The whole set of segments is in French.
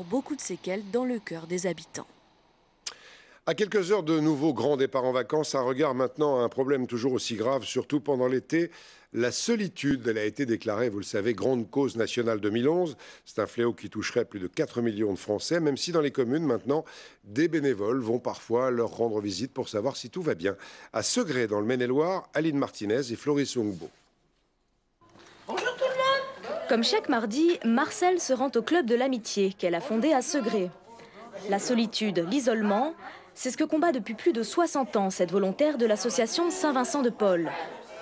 Beaucoup de séquelles dans le cœur des habitants. À quelques heures de nouveaux grands départs en vacances, un regard maintenant à un problème toujours aussi grave, surtout pendant l'été. La solitude, elle a été déclarée, vous le savez, grande cause nationale 2011. C'est un fléau qui toucherait plus de 4 millions de Français, même si dans les communes, maintenant, des bénévoles vont parfois leur rendre visite pour savoir si tout va bien. À Segré, dans le Maine-et-Loire, Aline Martinez et Floris Ongbo. Bonjour tout le monde. Comme chaque mardi, Marcel se rend au club de l'amitié qu'elle a fondé à Segré. La solitude, l'isolement, c'est ce que combat depuis plus de 60 ans cette volontaire de l'association Saint-Vincent de Paul.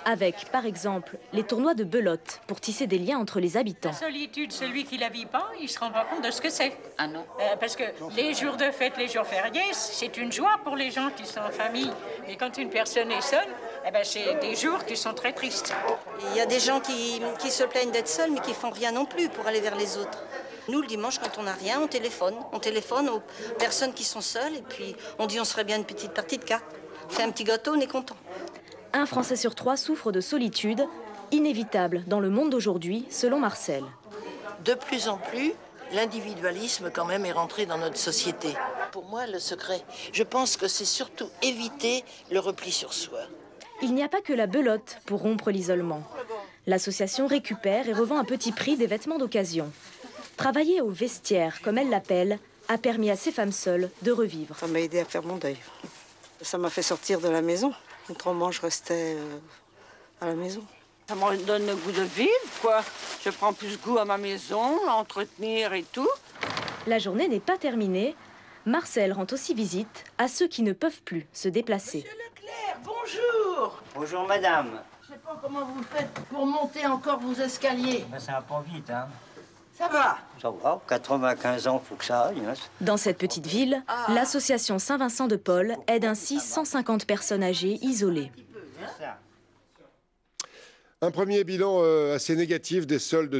Avec, par exemple, les tournois de belote pour tisser des liens entre les habitants. La solitude, celui qui la vit pas, il se rend pas compte de ce que c'est. Ah non. Parce que les jours de fête, les jours fériés, c'est une joie pour les gens qui sont en famille. Mais quand une personne est seule, c'est des jours qui sont très tristes. Il y a des gens qui se plaignent d'être seuls, mais qui font rien non plus pour aller vers les autres. Nous, le dimanche, quand on n'a rien, on téléphone. On téléphone aux personnes qui sont seules, et puis on dit on serait bien une petite partie de cartes. On fait un petit gâteau, on est content. Un Français sur 3 souffre de solitude, inévitable dans le monde d'aujourd'hui, selon Marcel. De plus en plus, l'individualisme quand même est rentré dans notre société. Pour moi, le secret, je pense que c'est surtout éviter le repli sur soi. Il n'y a pas que la belote pour rompre l'isolement. L'association récupère et revend à petit prix des vêtements d'occasion. Travailler au vestiaire, comme elle l'appelle, a permis à ces femmes seules de revivre. Ça m'a aidé à faire mon deuil. Ça m'a fait sortir de la maison. Autrement, je restais à la maison. Ça me donne le goût de vivre, quoi. Je prends plus goût à ma maison, à entretenir et tout. La journée n'est pas terminée. Marcel rend aussi visite à ceux qui ne peuvent plus se déplacer. Monsieur Leclerc, bonjour. Bonjour madame. Je sais pas comment vous faites pour monter encore vos escaliers. Ben, ça va pas vite, hein. Ça va? Ça va, 95 ans, faut que ça aille. Hein. Dans cette petite ville, l'association Saint-Vincent de Paul aide ainsi 150 personnes âgées isolées. Un premier bilan assez négatif des soldes